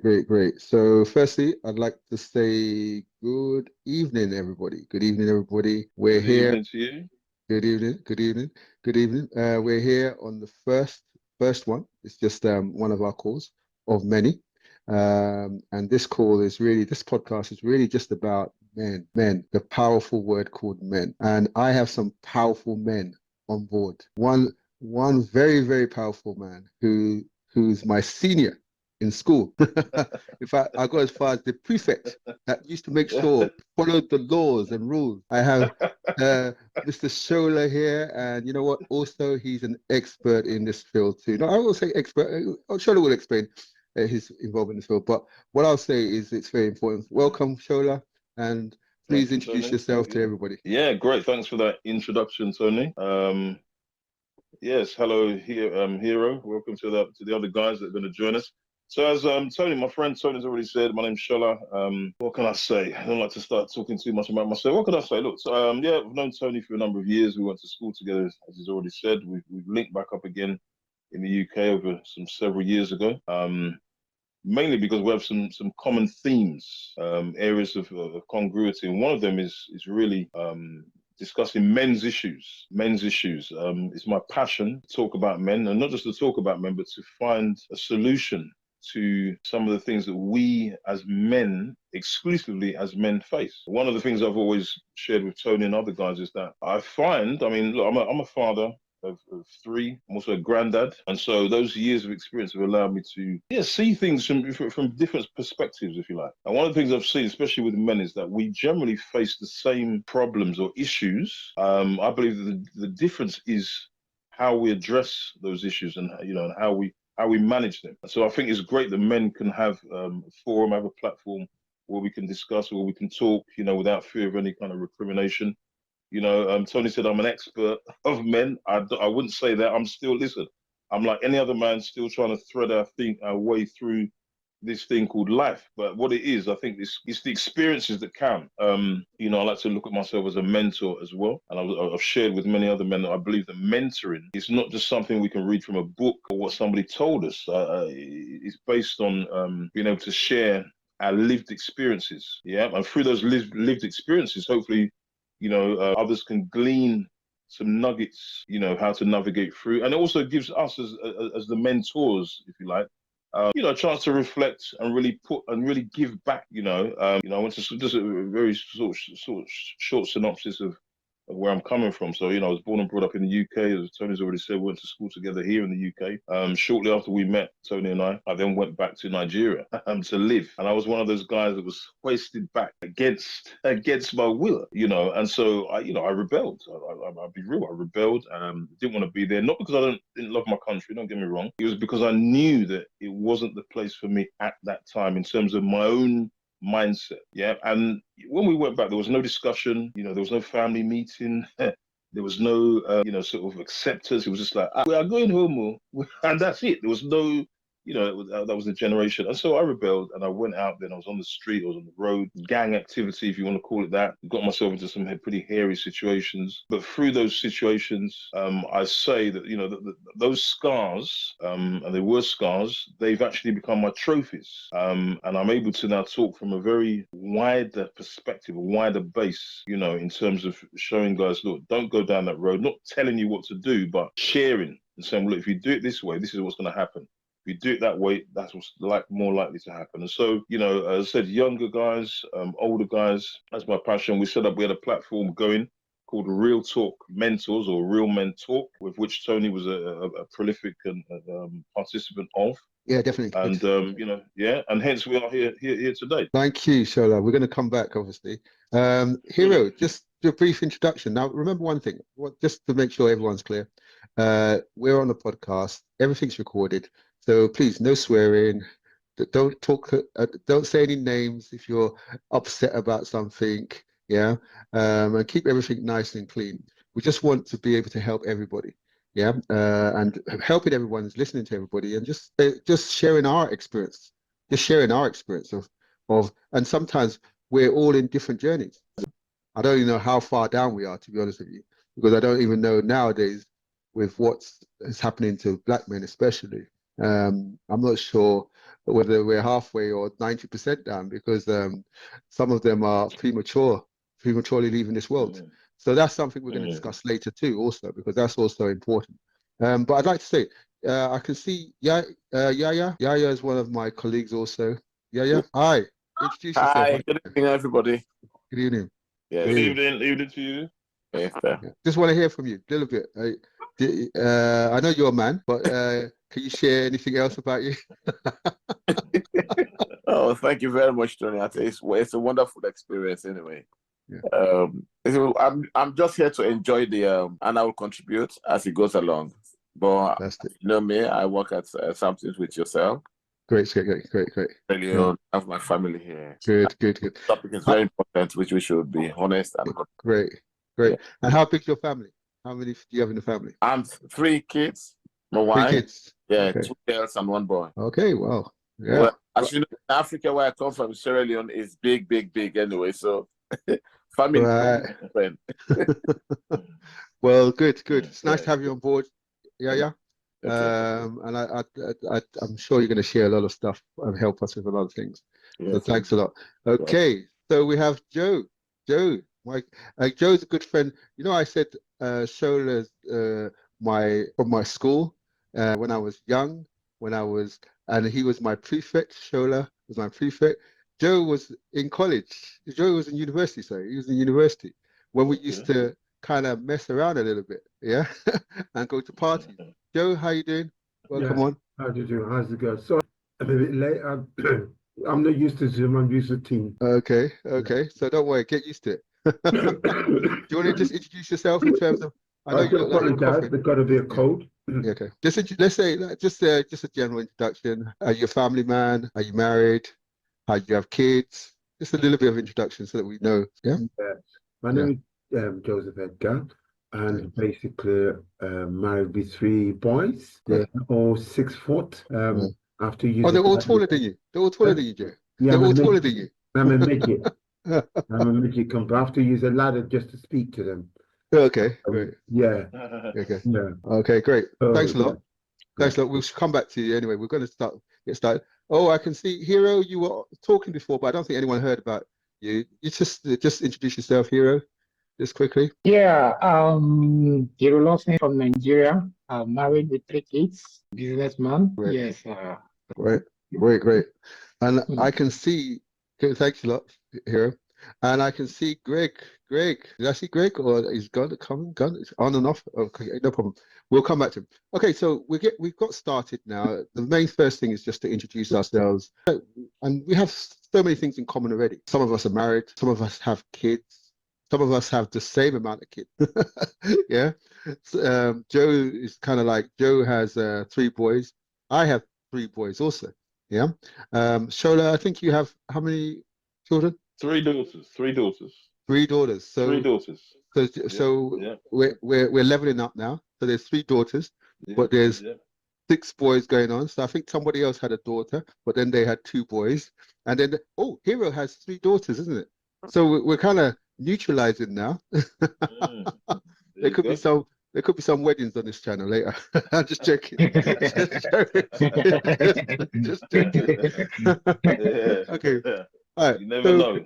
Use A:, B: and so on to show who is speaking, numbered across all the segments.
A: Great. So, firstly, I'd like to say good evening, everybody. Good evening, everybody. We're
B: Good
A: here.
B: evening to you.
A: Good evening. Good evening. Good evening. We're here on the first one. It's just one of our calls of many. And this podcast is really just about men, the powerful word called men. And I have some powerful men on board. One very, very powerful man who's my senior in school. In fact, I got as far as the prefect that used to make sure followed the laws and rules. I have Mr. Shola here, and you know what? Also, he's an expert in this field too. No, I will say expert. Shola will explain his involvement in this field, but what I'll say is it's very important. Welcome, Shola, and please
B: Thank you,
A: introduce
B: Tony.
A: yourself to everybody.
B: Yeah, great. Thanks for that introduction, Tony. Yes, hello, here, Hero. Welcome to the other guys that are going to join us. So, as Tony, my friend Tony's already said, my name's Shola. What can I say? I don't like to start talking too much about myself. What can I say? Look, yeah, I've known Tony for a number of years. We went to school together, as he's already said. We've linked back up again in the UK over several years ago. Mainly because we have some common themes, areas of congruity, and one of them is really discussing men's issues. Men's issues. It's my passion to talk about men, and not just to talk about men, but to find a solution to some of the things that we as men, exclusively as men, face. One of the things I've always shared with Tony and other guys is that I find, I mean, look, I'm a father of three. I'm also a granddad, and so those years of experience have allowed me to, yeah, see things from different perspectives, if you like. And one of the things I've seen, especially with men, is that we generally face the same problems or issues. I believe that the difference is how we address those issues, and and how we manage them. So I think it's great that men can have a forum, have a platform where we can discuss, where we can talk, without fear of any kind of recrimination. Tony said I'm an expert of men. I wouldn't say that. Listen, I'm like any other man, still trying to thread our way through this thing called life. But what it is, I think it's the experiences that count. I like to look at myself as a mentor as well. And I've shared with many other men that I believe that mentoring is not just something we can read from a book or what somebody told us. It's based on being able to share our lived experiences. Yeah. And through those lived experiences, hopefully, others can glean some nuggets, how to navigate through. And it also gives us as the mentors, if you like, a chance to reflect and really give back. I went to just a very sort of short synopsis of where I'm coming from. So, I was born and brought up in the UK. As Tony's already said, we went to school together here in the UK. Shortly after we met, Tony and I then went back to Nigeria to live. And I was one of those guys that was hoisted back against my will, And so I rebelled. I'll be real. I rebelled. Didn't want to be there. Not because I didn't love my country. Don't get me wrong. It was because I knew that it wasn't the place for me at that time in terms of my own mindset. Yeah. And when we went back, there was no discussion, there was no family meeting. There was no, sort of acceptance. It was just like, we are going home, and that's it. There was no, that was the generation. And so I rebelled and I went out then. I was on the street, I was on the road, gang activity, if you want to call it that. Got myself into some pretty hairy situations. But through those situations, I say that, those scars, and they were scars, they've actually become my trophies. And I'm able to now talk from a very wider perspective, a wider base, in terms of showing guys, look, don't go down that road, not telling you what to do, but sharing and saying, well, look, if you do it this way, this is what's going to happen. If you do it that way, that's what's more likely to happen. And so, as I said, younger guys, older guys, that's my passion. We had a platform going called Real Talk Mentors, or Real Men Talk, with which Tony was a prolific and participant of.
A: Yeah, definitely.
B: And and hence we are here today.
A: Thank you, Shola. We're going to come back, obviously. Hero, just a brief introduction. Now, remember one thing, just to make sure everyone's clear. We're on a podcast. Everything's recorded. So please, no swearing. Don't talk. Don't say any names if you're upset about something. Yeah, and keep everything nice and clean. We just want to be able to help everybody. Yeah, and helping everyone is listening to everybody and just sharing our experience. Just sharing our experience and sometimes we're all in different journeys. I don't even know how far down we are, to be honest with you, because I don't even know nowadays with is happening to black men especially. I'm not sure whether we're halfway or 90% down because some of them are prematurely leaving this world. So that's something we're going to discuss later too, also, because that's also important. But I'd like to say, I can see Yaya. Yaya is one of my colleagues also. Yaya, hi. Introduce yourself.
C: Hi, good evening, everybody.
A: Good evening.
C: Yes.
B: Good evening to you.
C: Yes, sir.
A: Yeah. Just want to hear from you a little bit. I know you're a man, but can you share anything else about you?
C: Oh, thank you very much, Tony. It's a wonderful experience anyway.
A: Yeah.
C: I'm just here to enjoy the and I will contribute as it goes along. But
A: Fantastic.
C: you know me, I work at something with yourself.
A: Great.
C: Really,
A: Yeah.
C: I have my family here.
A: Good.
C: The topic is very important, which we should be honest and
A: Great.
C: Yeah.
A: And how big's your family? How many do you have in the family?
C: I'm 3 kids. My
A: 3
C: wife,
A: kids.
C: yeah,
A: Okay.
C: 2 girls and 1 boy.
A: Okay. Wow. Yeah.
C: Well, as you know, Africa, where I come from, Sierra Leone is big anyway. So, family,
A: Right.
C: friend.
A: Well, good. It's nice to have you on board. Yeah.
C: Okay.
A: And I'm sure you're going to share a lot of stuff and help us with a lot of things. So
C: Yes.
A: thanks a lot. Okay, so we have Joe. Joe's a good friend. You know, I said Shola's from my school when I was young, and he was my prefect. Shola was my prefect. Joe was in college. Joe was in university. Sorry, he was in university when we used to kind of mess around a little bit, yeah, and go to parties. Joe, how you doing? Welcome on.
D: How do you do? How's it going? So I'm a bit late. I'm not used to Zoom. I'm used to Teams.
A: Okay. So don't worry, get used to it. Do you want to just introduce yourself in terms of? I know you look like you're coughing.
D: There's got to be a code.
A: Yeah, okay. Let's say just a general introduction. Are you a family man? Are you married? Do you have kids? Just a little bit of introduction so that we know. Yeah.
D: My name is Joseph Edgar, and basically married with 3 boys. They're all 6 foot. After using.
A: Oh, they're all taller than you. They're all taller than you, Joe.
D: Yeah,
A: they're all taller than you.
D: I'm a midget. I'm a midget. But I have to use a ladder just to speak to them.
A: Okay, great.
D: Yeah.
A: Okay.
D: Yeah.
A: Okay, great. Thanks a lot.
D: Yeah.
A: Thanks a lot. We'll come back to you anyway. We're going to get started. Oh, I can see Hero. You were talking before, but I don't think anyone heard about you. You just introduce yourself, Hero, just quickly.
E: Yeah, Hero Lawson from Nigeria. I'm married with 3 kids, businessman.
A: Great.
E: Yes.
A: Great. And I can see. Okay, thanks a lot, Hero. And I can see Greg. Did I see Greg, or is gone? It's on and off. Okay, no problem. We'll come back to him. Okay, so we've got started now. The main first thing is just to introduce ourselves, and we have so many things in common already. Some of us are married. Some of us have kids. Some of us have the same amount of kids. Yeah. So, Joe is kind of like Joe has 3 boys. I have 3 boys also. Yeah. Shola, I think you have how many children?
B: 3 daughters. 3 daughters.
A: 3 daughters. So
B: 3 daughters.
A: So we're leveling up now. So there's 3 daughters, but there's 6 boys going on. So I think somebody else had a daughter, but then they had 2 boys, and then Hero has 3 daughters, isn't it? So we're kind of neutralizing now. There could be some weddings on this channel later. I'm just joking. Just joking. Okay. All right.
B: You never know.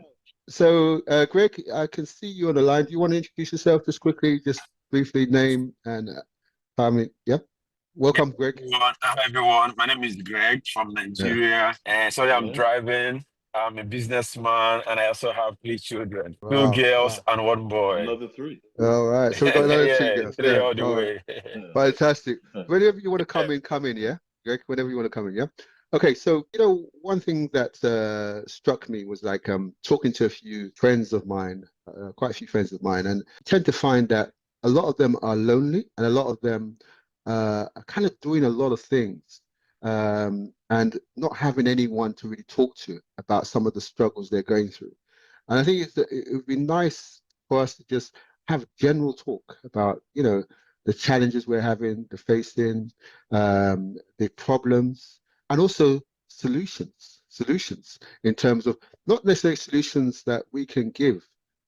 A: So, Greg, I can see you on the line. Do you want to introduce yourself just quickly, just briefly, name and family? Yep. Welcome, Greg.
F: Hi, everyone. My name is Greg from Nigeria. Sorry, I'm driving. I'm a businessman, and I also have 3 children, 2 girls and 1 boy.
B: Another 3.
A: All right. So we've got another 2 girls.
F: 3 all the way.
A: Fantastic. Whenever you want to come in, yeah, Greg. Whenever you want to come in, yeah. Okay, so one thing that struck me was like talking to a few friends of mine, quite a few friends of mine, and I tend to find that a lot of them are lonely, and a lot of them are kind of doing a lot of things, and not having anyone to really talk to about some of the struggles they're going through. And I think it would be nice for us to just have general talk about the challenges we're having, the facing, the problems. And also solutions in terms of not necessarily solutions that we can give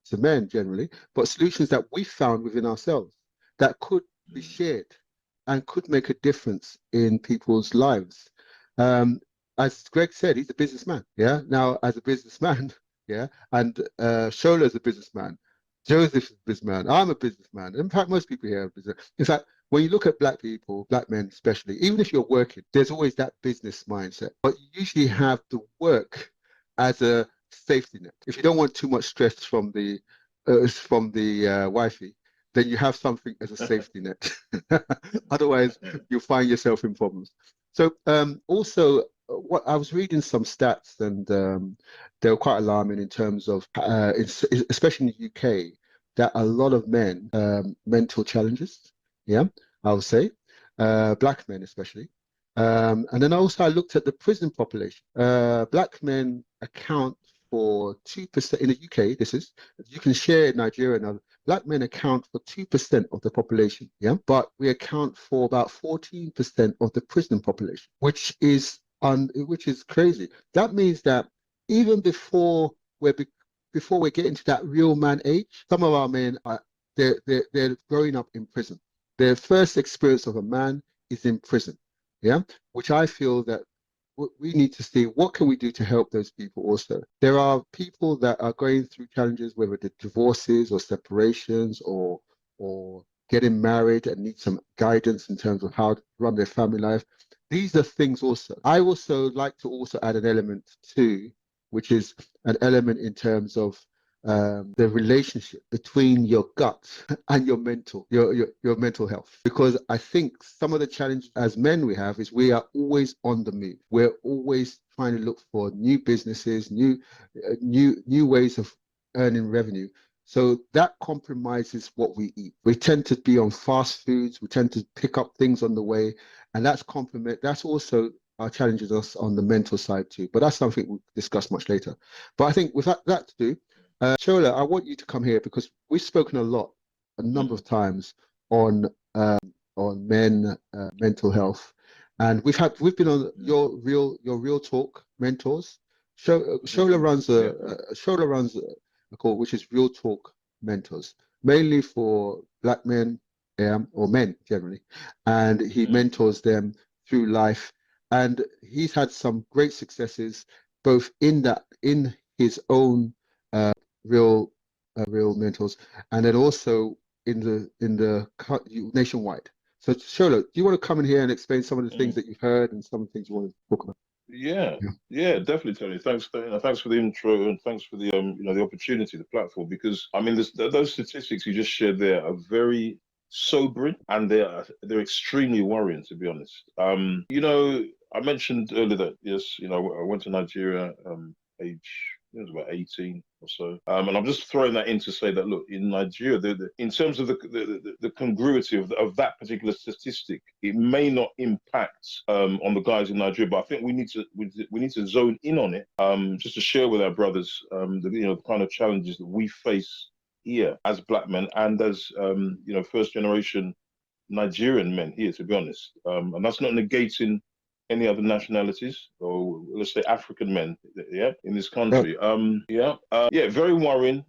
A: to men generally, but solutions that we found within ourselves that could be shared and could make a difference in people's lives. As Greg said, he's a businessman. Yeah. Now, as a businessman, yeah, and Shola is a businessman. Joseph is a businessman. I'm a businessman. In fact, most people here are business. In fact, when you look at black people, black men especially, even if you're working, there's always that business mindset. But you usually have to work as a safety net. If you don't want too much stress from the wifey, then you have something as a safety net. Otherwise, you'll find yourself in problems. So also, what I was reading some stats, and they were quite alarming in terms of, especially in the UK, that a lot of men mental challenges. Yeah, I would say, black men especially. And then also I looked at the prison population. Black men account for 2% in the UK. This is, you can share in Nigeria now. Black men account for 2% of the population, yeah, but we account for about 14% of the prison population, which is crazy. That means that even before we're getting to that real man age, some of our men are they're growing up in prison. Their first experience of a man is in prison, yeah, which I feel that we need to see what can we do to help those people also. There are people that are going through challenges, whether they're divorces or separations or getting married and need some guidance in terms of how to run their family life. These are things also. I also like to also add an element too, which is an element in terms of the relationship between your gut and your mental health, because I think some of the challenge as men we have is we are always on the move. We're always trying to look for new businesses, new ways of earning revenue. So that compromises what we eat. We tend to be on fast foods. We tend to pick up things on the way, and that's also challenges us on the mental side too. But that's something we'll discuss much later. But I think with that to do, Shola, I want you to come here because we've spoken a number of times on men mental health, and we've been on your real talk mentors. Shola runs a call which is Real Talk Mentors, mainly for black men, or men generally, and he mentors them through life, and he's had some great successes both in his own real mentors, and then also in the nationwide. So Shola, do you want to come in here and explain some of the things that you've heard and some of the things you want to talk about?
B: Yeah, definitely, Tony. Thanks for the intro, and thanks for the the opportunity, the platform, because I mean those statistics you just shared there are very sobering, and they're extremely worrying, to be honest. I mentioned earlier that yes, I went to Nigeria age, it was about 18 or so. And I'm just throwing that in to say that, look, in Nigeria, in terms of the congruity of that particular statistic, it may not impact on the guys in Nigeria, but I think we need to zone in on it, just to share with our brothers the kind of challenges that we face here as black men and as first generation Nigerian men here, to be honest. And that's not negating any other nationalities, or let's say African men, in this country. Very worrying,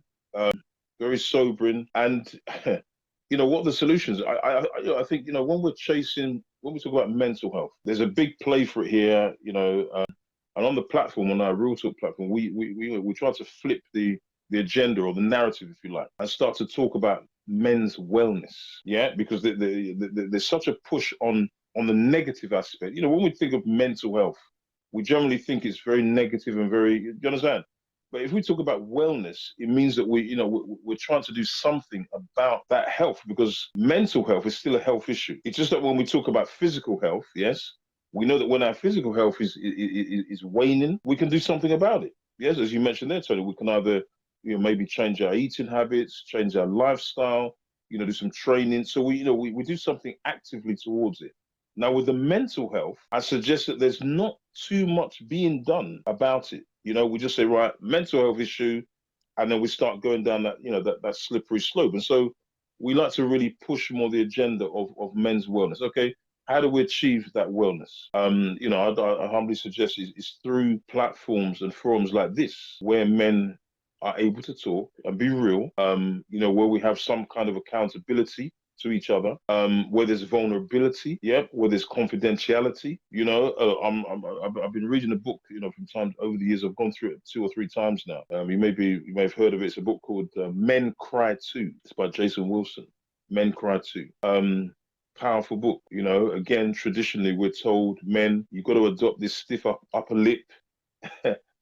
B: very sobering, and what the solutions. I think when we talk about mental health, there's a big play for it here. And on the platform, on our Real Talk platform, we try to flip the agenda or the narrative, if you like, and start to talk about men's wellness. Yeah, because there's such a push on the negative aspect. When we think of mental health, we generally think it's very negative and very, you understand? But if we talk about wellness, it means that we're trying to do something about that health, because mental health is still a health issue. It's just that when we talk about physical health, yes, we know that when our physical health is waning, we can do something about it. Yes, as you mentioned there, Tony, we can either maybe change our eating habits, change our lifestyle, do some training. So we do something actively towards it. Now, with the mental health, I suggest that there's not too much being done about it. We just say, right, mental health issue, and then we start going down that, that slippery slope. And so we like to really push more the agenda of men's wellness. Okay, how do we achieve that wellness? I humbly suggest it's through platforms and forums like this, where men are able to talk and be real, where we have some kind of accountability to each other, where there's vulnerability, where there's confidentiality. You know, I've been reading a book, you know, from time over the years. I've gone through it 2 or 3 times now. You may have heard of it. It's a book called Men Cry Too. It's by Jason Wilson. Men Cry Too. Powerful book. You know, again, traditionally we're told men, you've got to adopt this stiff upper lip.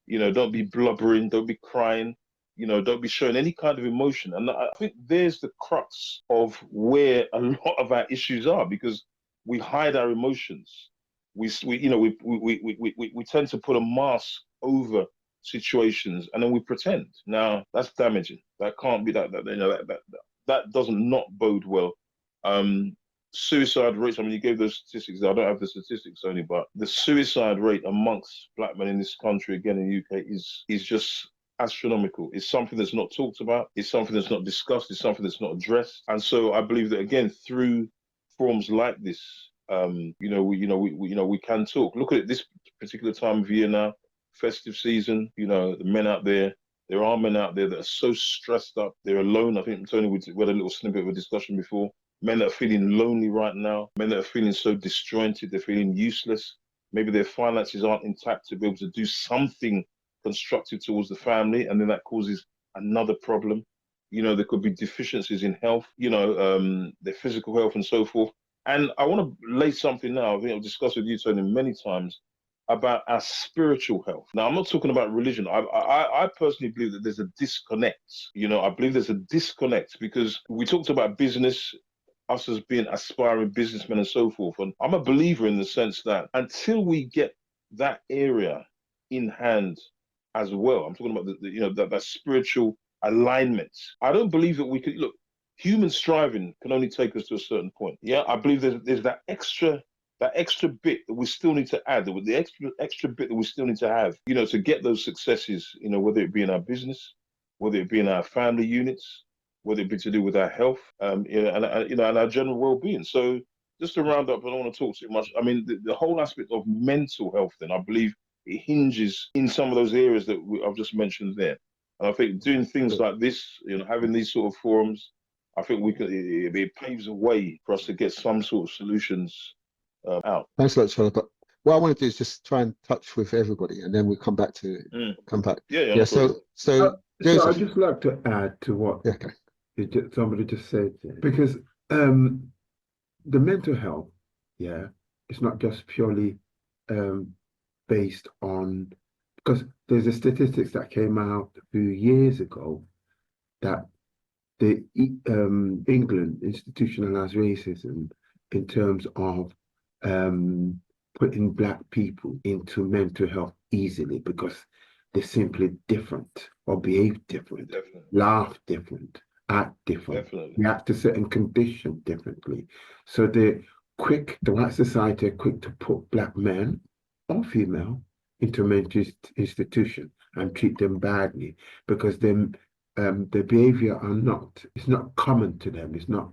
B: You know, don't be blubbering, don't be crying. You know, don't be showing any kind of emotion. And I think there's the crux of where a lot of our issues are, because we hide our emotions. We tend to put a mask over situations, and then we pretend. Now that's damaging. That can't be that. That doesn't not bode well. Suicide rates. I mean, you gave those statistics. I don't have the statistics only, but the suicide rate amongst black men in this country, again in the UK, is just astronomical. It's something that's not talked about. It's something that's not discussed. It's something that's not addressed. And so I believe that, again, through forums like this, we can talk. Look at it this particular time of year now, festive season. You know, the men out there. There are men out there that are so stressed up. They're alone. I think, Tony, we had a little snippet of a discussion before. Men that are feeling lonely right now. Men that are feeling so disjointed. They're feeling useless. Maybe their finances aren't intact to be able to do something constructive towards the family, and then that causes another problem. You know, there could be deficiencies in health, you know, their physical health and so forth. And I want to lay something now, I think I've discussed with you, Tony, many times, about our spiritual health. Now, I'm not talking about religion. I personally believe that there's a disconnect. You know, I believe there's a disconnect, because we talked about business, us as being aspiring businessmen and so forth. And I'm a believer in the sense that until we get that area in hand as well, I'm talking about that spiritual alignment. I don't believe that we could look. Human striving can only take us to a certain point. Yeah, I believe there's that extra bit that we still need to add. The extra bit that we still need to have, you know, to get those successes. You know, whether it be in our business, whether it be in our family units, whether it be to do with our health, and our general well-being. So just to round up, I don't want to talk too much. I mean, the whole aspect of mental health, then, I believe it hinges in some of those areas that I've just mentioned there. And I think doing things like this, you know, having these sort of forums, I think it paves a way for us to get some sort of solutions out.
A: Thanks a lot, Charlotte. But what I want to do is just try and touch with everybody, and then we'll come back.
B: Yeah.
A: So
D: I'd just like to add to what somebody just said, because the mental health, it's not just purely based on, because there's a statistics that came out a few years ago that the England institutionalized racism in terms of putting black people into mental health easily because they're simply different or behave different, laugh different, act different, react to certain conditions differently. So the white society are quick to put black men or female into a mental institution and treat them badly because then the behavior it's not common to them, it's not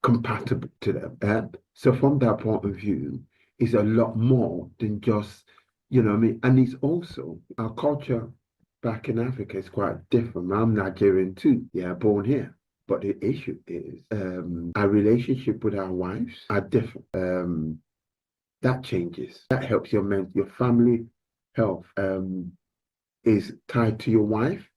D: compatible to them. So from that point of view, it's a lot more than just, you know what I mean? And it's also, our culture back in Africa is quite different. I'm Nigerian too, born here. But the issue is our relationship with our wives are different. That changes. That helps your family health is tied to your wife,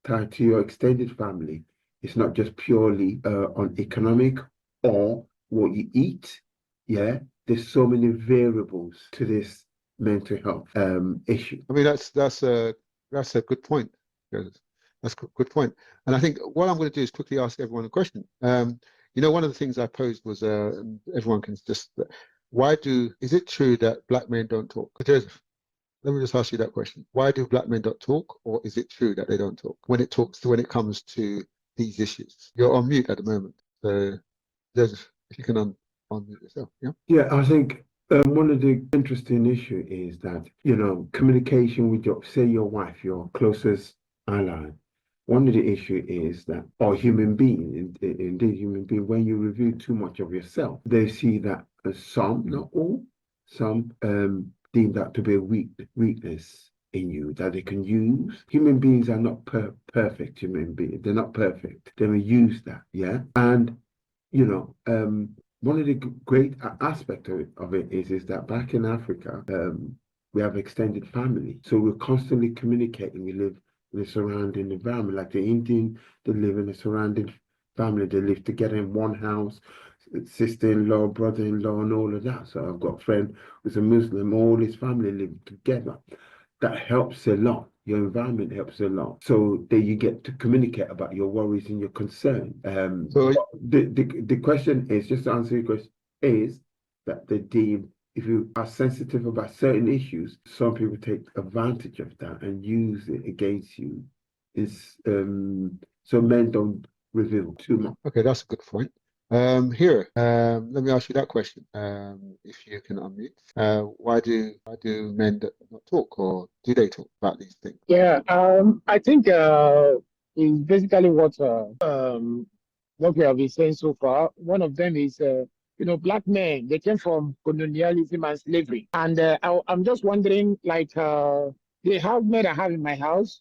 D: tied to your extended family. It's not just purely on economic or what you eat. There's so many variables to this mental health issue.
A: I mean, that's a good point. That's a good point. And I think what I'm going to do is quickly ask everyone a question. You know, one of the things I posed was everyone can just, is it true that black men don't talk? Joseph, let me just ask you that question. Why do black men not talk, or is it true that they don't talk when it comes to these issues? You're on mute at the moment. So Joseph, if you can unmute yourself.
D: Yeah, I think one of the interesting issue is that, you know, communication with your wife, your closest ally. One of the issue is that, or human being, indeed human being, when you reveal too much of yourself, they see that some, not all, some deem that to be a weakness in you that they can use. Human beings are not perfect human beings. They're not perfect. They will use that, and one of the great aspects of it is that back in Africa, we have extended family. So we're constantly communicating. We live in a surrounding environment. Like the Indian, they live in a surrounding family. They live together in one house, sister-in-law, brother-in-law, and all of that. So I've got a friend who's a Muslim, all his family live together. That helps a lot. Your environment helps a lot. So there you get to communicate about your worries and your concern.
A: So
D: the question is, just to answer your question, is that they deem, if you are sensitive about certain issues, some people take advantage of that and use it against you. So men don't reveal too much.
A: okay, that's a good point. Here, let me ask you that question. If you can unmute. Why do men not talk, or do they talk about these things?
E: Yeah, I think is basically what we have been saying so far. One of them is black men, they came from colonialism and slavery, and I'm just wondering, like the housemaid I have in my house,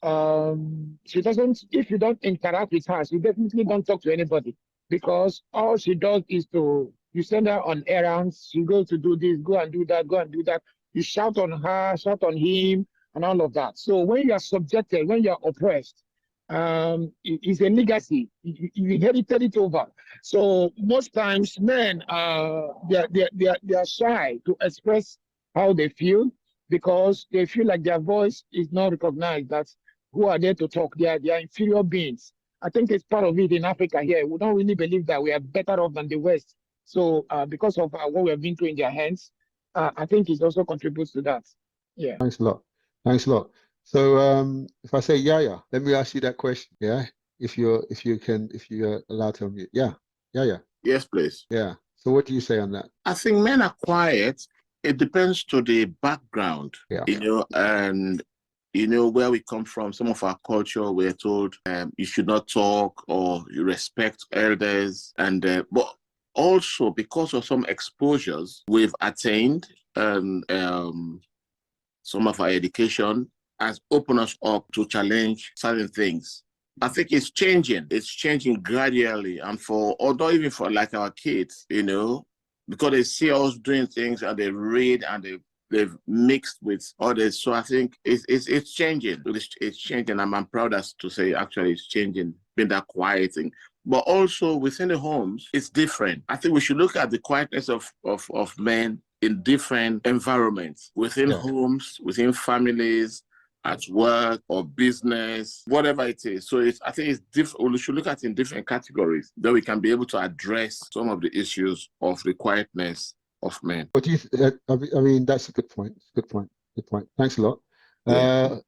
E: she doesn't. If you don't interact with her, she definitely don't talk to anybody, because all she does is you send her on errands. She goes to do this, go and do that, go and do that. You shout on her, shout on him, and all of that. So when you are subjected, when you are oppressed, it's a legacy. You inherited it over. So most times men they are shy to express how they feel, because they feel like their voice is not recognized. That's who are there to talk. They are inferior beings. I think it's part of it in Africa here. We don't really believe that we are better off than the West. So because of what we have been through in their hands, I think it also contributes to that. Yeah.
A: Thanks a lot. Thanks a lot. So if I say Yaya, let me ask you that question. Yeah, if you're allowed to unmute. Yeah, Yaya.
C: Yes, please.
A: Yeah. So what do you say on that?
C: I think men are quiet. It depends to the background,
A: Yeah.
C: And where we come from. Some of our culture, we're told you should not talk, or you respect elders, and but also because of some exposures we've attained, and some of our education has opened us up to challenge certain things. I think it's changing. It's changing gradually, and although even for like our kids, because they see us doing things and they read and they've mixed with others. So I think it's changing. It's changing. I'm proud to say actually it's changing, being that quiet thing. But also within the homes, it's different. I think we should look at the quietness of men in different environments, within homes, within families, at work or business, whatever it is. So I think it's different. We should look at it in different categories, that we can be able to address some of the issues of the quietness of men.
A: What do you? I mean, that's a good point. Good point. Good point. Thanks a lot.
C: Yeah.